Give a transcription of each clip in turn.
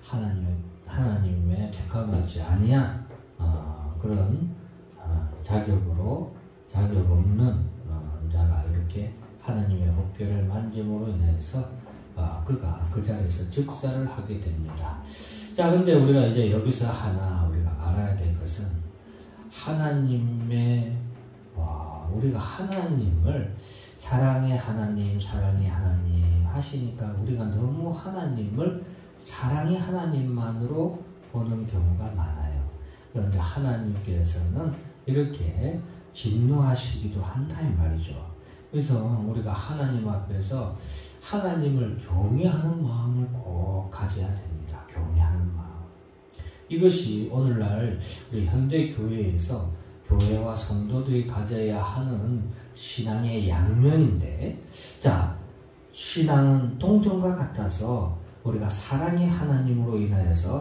하나님의 택함받지 아니한 그런 자격 없는 자가 이렇게 하나님의 법궤를 만짐으로 인해서 그가 그 자리에서 즉사를 하게 됩니다. 자, 근데 우리가 이제 여기서 우리가 알아야 될 것은 우리가 하나님을 사랑의 하나님 하시니까 우리가 너무 하나님을 사랑의 하나님만으로 보는 경우가 많아요. 그런데 하나님께서는 이렇게 진노하시기도 한다 이 말이죠. 그래서 우리가 하나님 앞에서 하나님을 경외하는 마음을 꼭 가져야 됩니다. 경외하는 마음. 이것이 오늘날 우리 현대 교회에서 교회와 성도들이 가져야 하는 신앙의 양면인데, 자, 신앙은 동전과 같아서 우리가 사랑의 하나님으로 인하여서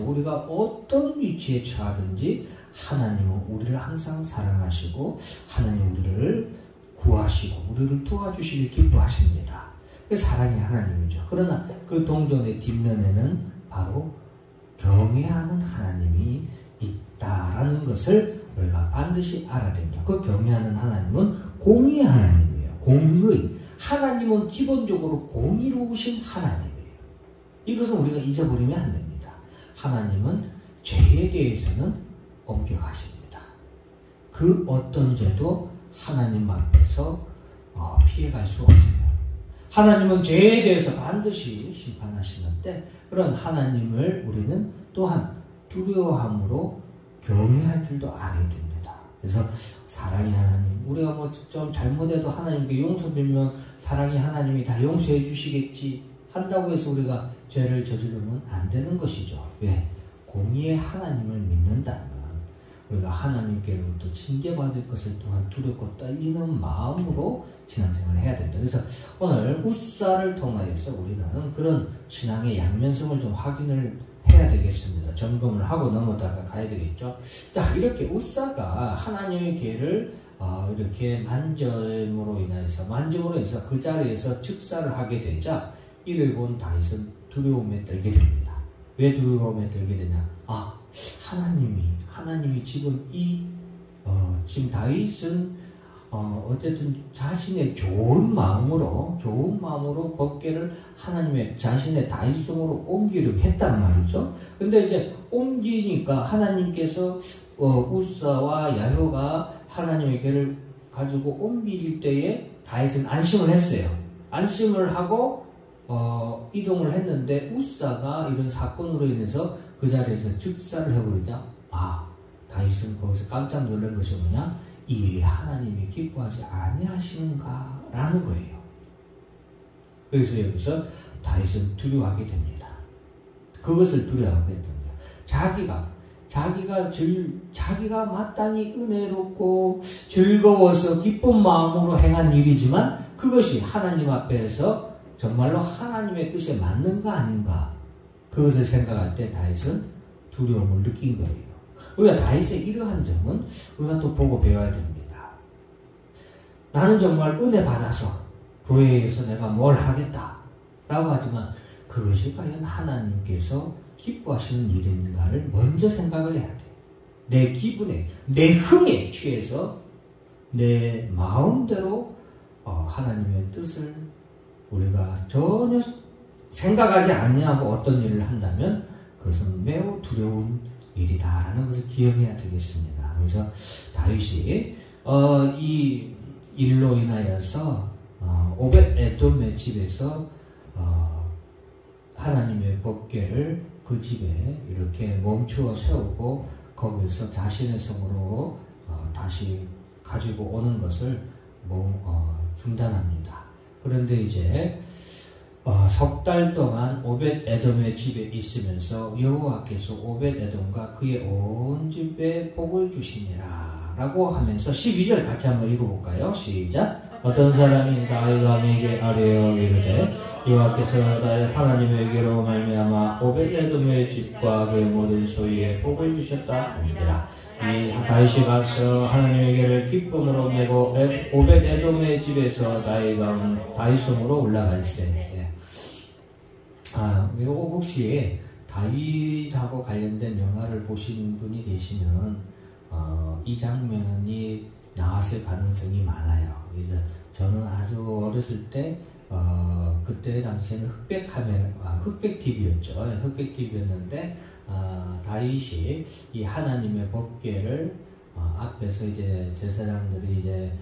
우리가 어떤 위치에 처하든지 하나님은 우리를 항상 사랑하시고 하나님 우리를 구하시고 우리를 도와주시길 기뻐하십니다. 그래서 사랑의 하나님이죠. 그러나 그 동전의 뒷면에는 바로 경외하는 하나님이 있다라는 것을 우리가 반드시 알아야 됩니다. 그 경외하는 하나님은 공의의 하나님이에요. 공의. 하나님은 기본적으로 공의로우신 하나님이에요. 이것은 우리가 잊어버리면 안 됩니다. 하나님은 죄에 대해서는 엄격하십니다. 그 어떤 죄도 하나님 앞에서 피해갈 수 없어요. 하나님은 죄에 대해서 반드시 심판하시는데 그런 하나님을 우리는 또한 두려워함으로 경외할 줄도 알아야 됩니다. 그래서 사랑의 하나님, 우리가 좀 잘못해도 하나님께 용서 빌면 사랑의 하나님이 다 용서해 주시겠지 한다고 해서 우리가 죄를 저지르면 안 되는 것이죠. 왜? 공의의 하나님을 믿는다면 우리가 하나님께로부터 징계받을 것을 또한 두렵고 떨리는 마음으로 신앙생활을 해야 된다. 그래서 오늘 우사를 통하여서 우리는 그런 신앙의 양면성을 좀 확인을 해야 되겠습니다. 점검을 하고 넘어다가 가야 되겠죠. 자, 이렇게 우사가 하나님의 궤를 이렇게 만짐으로 인해서 그 자리에서 즉사를 하게 되자 이를 본 다윗은 두려움에 떨게 됩니다. 왜 두려움에 떨게 되냐? 하나님이 지금 지금 다윗은 어쨌든 자신의 좋은 마음으로 법궤를 하나님의 자신의 다윗성으로 옮기려고 했단 말이죠. 근데 이제 옮기니까 하나님께서 우사와 야효가 하나님의 궤를 가지고 옮길 때에 다윗은 안심을 했어요. 안심을 하고 이동을 했는데 우사가 이런 사건으로 인해서 그 자리에서 즉사를 해버리자 다윗은 거기서 깜짝 놀란 것이 뭐냐? 이 일이 하나님이 기뻐하지 아니하시는가? 라는 거예요. 그래서 여기서 다윗은 두려워하게 됩니다. 그것을 두려워하게 됩니다. 자기가 마땅히 은혜롭고 즐거워서 기쁜 마음으로 행한 일이지만 그것이 하나님 앞에서 정말로 하나님의 뜻에 맞는가 아닌가? 그것을 생각할 때 다윗은 두려움을 느낀 거예요. 우리가 다윗의 이러한 점은 우리가 또 보고 배워야 됩니다. 나는 정말 은혜 받아서 교회에서 내가 뭘 하겠다 라고 하지만 그것이 과연 하나님께서 기뻐하시는 일인가를 먼저 생각을 해야 돼. 내 기분에, 내 흥에 취해서 내 마음대로 하나님의 뜻을 우리가 전혀 생각하지 아니하고 어떤 일을 한다면 그것은 매우 두려운 일이다라는 것을 기억해야 되겠습니다. 그래서 다윗이 이 일로 인하여서 오벳 에돔의 집에서 하나님의 법궤를 그 집에 이렇게 멈추어 세우고 거기서 자신의 성으로 다시 가지고 오는 것을 중단합니다. 그런데 이제 석 달 동안 오벳 에돔의 집에 있으면서 여호와께서 오벳 에돔과 그의 온 집에 복을 주시니라 라고 하면서 12절 같이 한번 읽어볼까요? 시작. 어떤 사람이 다윗 왕에게 아뢰어 이르되 여호와께서 다윗 하나님에게로 말미암아 오벳 에돔의 집과 그의 모든 소유에 복을 주셨다 하니라. 이 다윗이 가서 하나님에게를 기쁨으로 메고 오벳 에돔의 집에서 다윗성으로 올라갈세. 이거 혹시 다윗하고 관련된 영화를 보신 분이 계시면 이 장면이 나왔을 가능성이 많아요. 그래서 저는 아주 어렸을 때 그때 당시에는 흑백 TV였죠. 흑백 TV였는데 다윗이 이 하나님의 법궤를 앞에서 이제 제사장들이 이제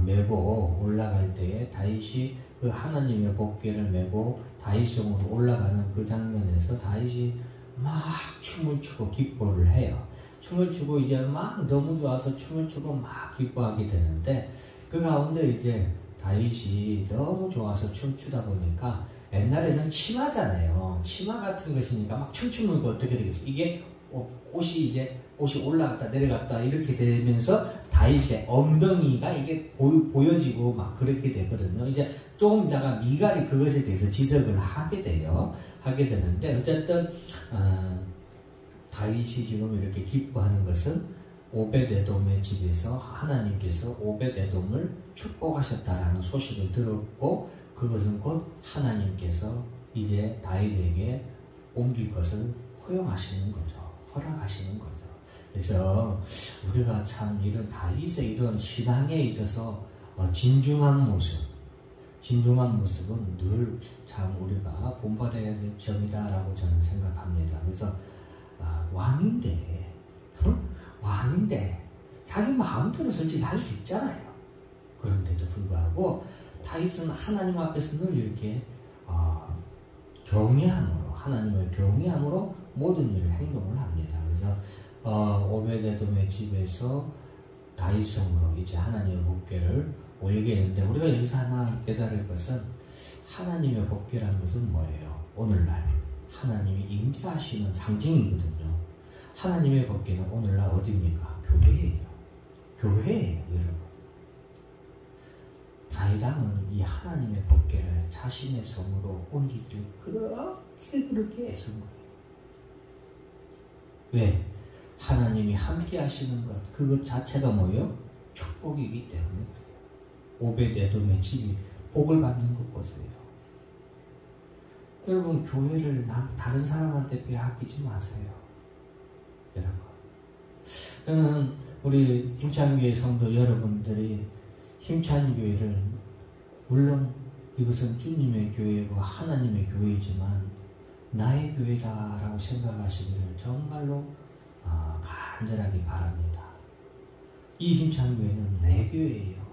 메고 올라갈 때에 다윗이 그 하나님의 법궤를 메고 다윗성으로 올라가는 그 장면에서 다윗이 막 춤을 추고 기뻐를 해요. 춤을 추고 이제 막 너무 좋아서 춤을 추고 막 기뻐하게 되는데 그 가운데 이제 다윗이 너무 좋아서 춤추다 보니까 옛날에는 치마잖아요. 치마 같은 것이니까 막 춤추면 어떻게 되겠어요? 이게 옷이 올라갔다 내려갔다 이렇게 되면서 다윗의 엉덩이가 이게 보여지고 막 그렇게 되거든요. 이제 조금 있다가 미갈이 그것에 대해서 지적을 하게 되는데 어쨌든 다윗이 지금 이렇게 기뻐하는 것은 오벳에돔의 집에서 하나님께서 오벳에돔을 축복하셨다라는 소식을 들었고 그것은 곧 하나님께서 이제 다윗에게 옮길 것을 허용하시는 거죠. 허락하시는 거죠. 그래서 우리가 참 이런 다윗의 이런 신앙에 있어서 진중한 모습은 늘 참 우리가 본받아야 될 점이다라고 저는 생각합니다. 그래서 왕인데 자기 마음대로 솔직히 할 수 있잖아요. 그런데도 불구하고 다윗은 하나님 앞에서 늘 이렇게 하나님을 경외함으로 모든 일을 행동을 합니다. 그래서 오벳에돔의 집에서 다윗성으로 이제 하나님의 법궤를 올리게 되는데 우리가 여기서 하나 깨달을 것은 하나님의 법궤라는 것은 뭐예요? 오늘날 하나님이 임재하시는 상징이거든요. 하나님의 법궤는 오늘날 어디입니까? 교회예요, 여러분. 다윗 왕은 이 하나님의 법궤를 자신의 성으로 옮기길 그렇게 애쓴 거예요. 왜? 하나님이 함께 하시는 것, 그것 자체가 뭐예요? 축복이기 때문에 오벳에돔의 집이 복을 받는 것 보세요. 여러분, 교회를 다른 사람한테 빼앗기지 마세요. 여러분, 저는 우리 힘찬교회 성도 여러분들이 힘찬 교회를, 물론 이것은 주님의 교회고 하나님의 교회이지만 나의 교회다라고 생각하시기를 정말로 간절하게 바랍니다. 이 힘찬 교회는 내 교회예요.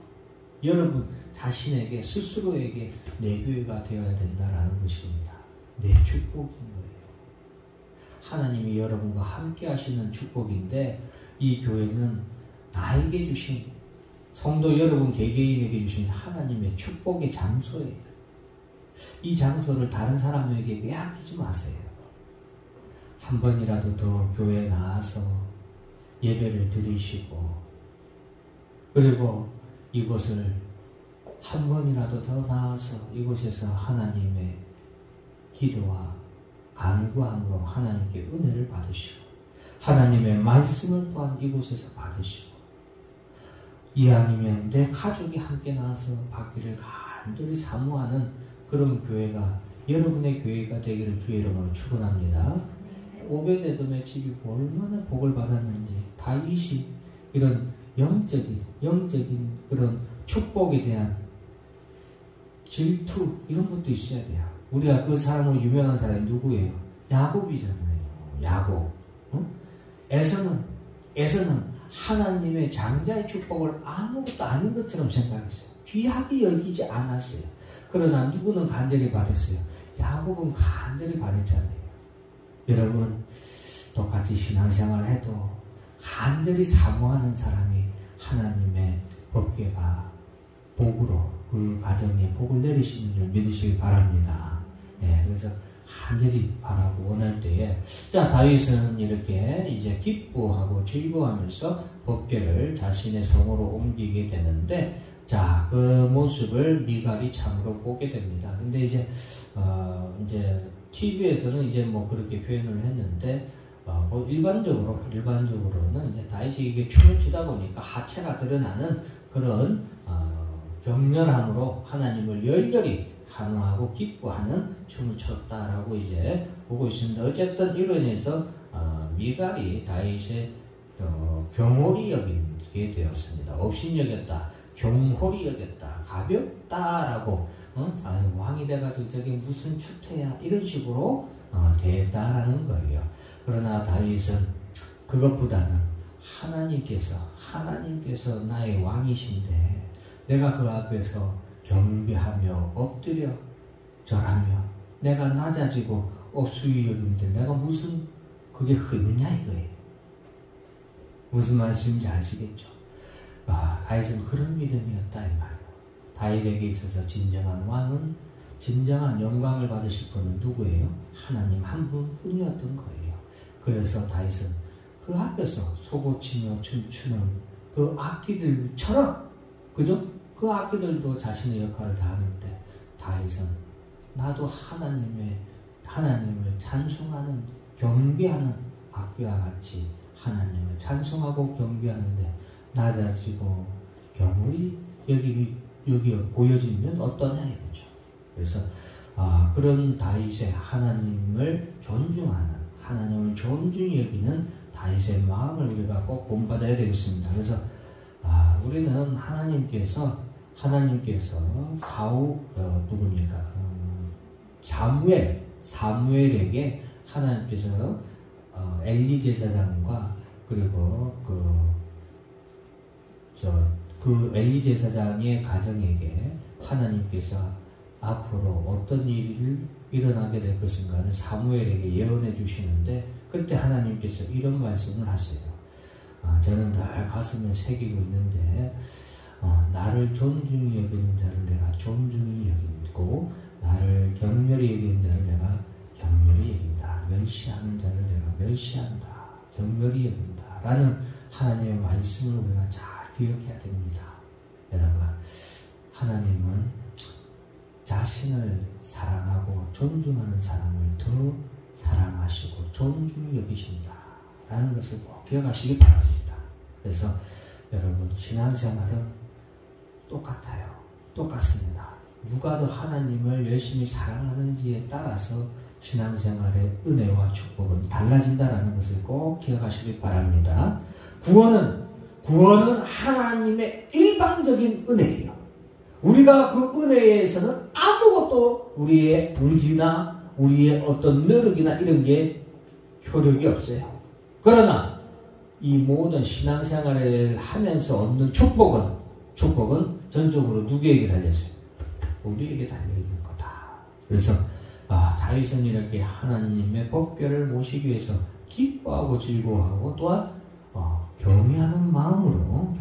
여러분 자신에게 스스로에게 내 교회가 되어야 된다라는 것입니다. 내 축복인 거예요. 하나님이 여러분과 함께 하시는 축복인데 이 교회는 나에게 주신, 성도 여러분 개개인에게 주신 하나님의 축복의 장소예요. 이 장소를 다른 사람에게 빼앗기지 마세요. 한 번이라도 더 교회에 나와서 예배를 드리시고, 그리고 이곳을 한 번이라도 더 나와서 이곳에서 하나님의 기도와 간구함으로 하나님께 은혜를 받으시고, 하나님의 말씀을 또한 이곳에서 받으시고, 이왕이면 내 가족이 함께 나와서 받기를 간절히 사모하는 그런 교회가 여러분의 교회가 되기를 주의 이름으로 축원합니다. 오벳에돔의 집이 얼마나 복을 받았는지, 다윗이 이런 영적인 그런 축복에 대한 질투 이런 것도 있어야 돼요. 우리가 그 사람으로 유명한 사람이 누구예요? 야곱이잖아요. 야곱. 에서는 하나님의 장자의 축복을 아무것도 아닌 것처럼 생각했어요. 귀하게 여기지 않았어요. 그러나 누구는 간절히 바랬어요. 야곱은 간절히 바랬잖아요. 여러분, 똑같이 신앙생활을 해도 간절히 사모하는 사람이 하나님의 법궤가 복으로 그 가정에 복을 내리시는 줄 믿으시기 바랍니다. 그래서 간절히 바라고 원할 때에, 자, 다윗은 이렇게 이제 기뻐하고 즐거워하면서 법궤를 자신의 성으로 옮기게 되는데, 자, 그 모습을 미갈이 참으로 보게 됩니다. 근데 이제 TV에서는 이제 뭐 그렇게 표현을 했는데, 일반적으로는 이제 다윗이 이게 춤을 추다 보니까 하체가 드러나는 그런 격렬함으로 하나님을 열렬히 환호하고 기뻐하는 춤을 췄다라고 이제 보고 있습니다. 어쨌든 이로 인해서 미갈이 다윗의 경홀히 여기게 되었습니다. 업신여겼다, 경홀히 여겼다, 가볍다라고 왕이 돼가지고 저게 무슨 추태야 이런 식으로 대했다라는 거예요. 그러나 다윗은 그것보다는 하나님께서 나의 왕이신데 내가 그 앞에서 경배하며 엎드려 절하며 내가 낮아지고 업수위 여긴데 내가 무슨 그게 흠이냐 이거예요. 무슨 말씀인지 아시겠죠? 다윗은 그런 믿음이었다 이 말이에요. 다윗에게 있어서 진정한 왕은, 진정한 영광을 받으실 분은 누구예요? 하나님 한 분뿐이었던 거예요. 그래서 다윗은 그 앞에서 소고치며 춤추는 그 악기들처럼, 그죠? 그 악기들도 자신의 역할을 다 하는데 다윗은 나도 하나님을 찬송하는, 경배하는 악기와 같이 하나님을 찬송하고 경배하는데 낮아지고 경홀히 여기 보여지면 어떠냐 이거죠. 그래서 그런 다윗의 하나님을 존중하는, 하나님을 존중히 여기는 다윗의 마음을 우리가 꼭 본받아야 되겠습니다. 그래서 우리는 하나님께서 누굽니까? 사무엘에게 하나님께서 엘리 제사장과 그리고 그 엘리 제사장의 가정에게 하나님께서 앞으로 어떤 일이 일어나게 될 것인가를 사무엘에게 예언해 주시는데 그때 하나님께서 이런 말씀을 하세요. 저는 늘 가슴에 새기고 있는데 나를 존중히 여기는 자를 내가 존중히 여기고 나를 경멸히 여기는 자를 내가 경멸히 여긴다. 멸시하는 자를 내가 멸시한다. 경멸히 여긴다. 라는 하나님의 말씀을 우리가 잘 기억해야 됩니다. 여러분, 하나님은 자신을 사랑하고 존중하는 사람을 더 사랑하시고 존중히 여기신다. 라는 것을 꼭 기억하시기 바랍니다. 그래서 여러분, 신앙생활은 똑같아요. 똑같습니다. 누가 더 하나님을 열심히 사랑하는지에 따라서 신앙생활의 은혜와 축복은 달라진다는 것을 꼭 기억하시기 바랍니다. 구원은 하나님의 일방적인 은혜예요. 우리가 그 은혜에서는 아무것도 우리의 의지나 우리의 어떤 노력이나 이런 게 효력이 없어요. 그러나 이 모든 신앙생활을 하면서 얻는 축복은 전적으로 누구에게 달렸어요? 우리에게 달려있는 거다. 그래서 다윗은 이렇게 하나님의 법궤를 모시기 위해서 기뻐하고 즐거워하고 또한 경외하는 마음으로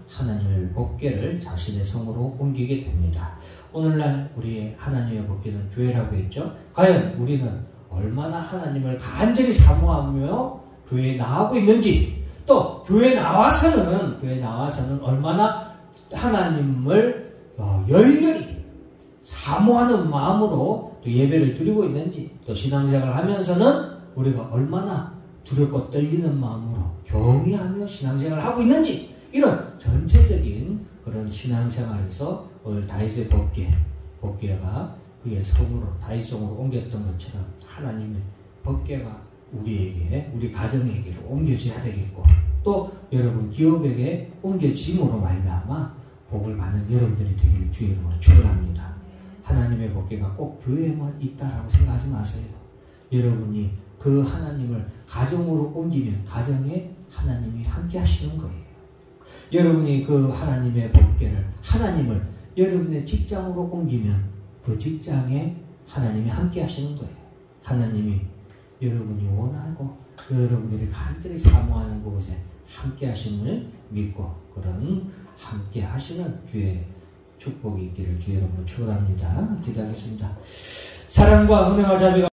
하나님의 법궤를 자신의 성으로 옮기게 됩니다. 오늘날 우리의 하나님의 법궤는 교회라고 했죠. 과연 우리는 얼마나 하나님을 간절히 사모하며 교회에 나가고 있는지, 또 교회에 나와서는 얼마나 하나님을 열렬히 사모하는 마음으로 또 예배를 드리고 있는지, 또 신앙생활을 하면서는 우리가 얼마나 두렵고 떨리는 마음으로 경외하며 신앙생활을 하고 있는지, 이런 전체적인 그런 신앙생활에서 오늘 다윗의 법궤가 그의 성으로, 다윗 성으로 옮겼던 것처럼 하나님의 법궤가 우리 가정에게로 옮겨져야 되겠고, 또 여러분 기업에게 옮겨짐으로 말미암아 복을 받는 여러분들이 되기를 주의 이름으로 축원합니다. 하나님의 법궤가 꼭 교회에만 있다라고 생각하지 마세요. 여러분이 그 하나님을 가정으로 옮기면 가정에 하나님이 함께 하시는 거예요. 여러분이 그 하나님의 법궤를, 하나님을 여러분의 직장으로 옮기면 그 직장에 하나님이 함께 하시는 거예요. 하나님이 여러분이 원하고 여러분들이 간절히 사모하는 곳에 함께 하심을 믿고 그런 함께 하시는 주의 축복이 있기를 주의 이름으로 축원합니다. 기도하겠습니다. 사랑과 은혜와 자비가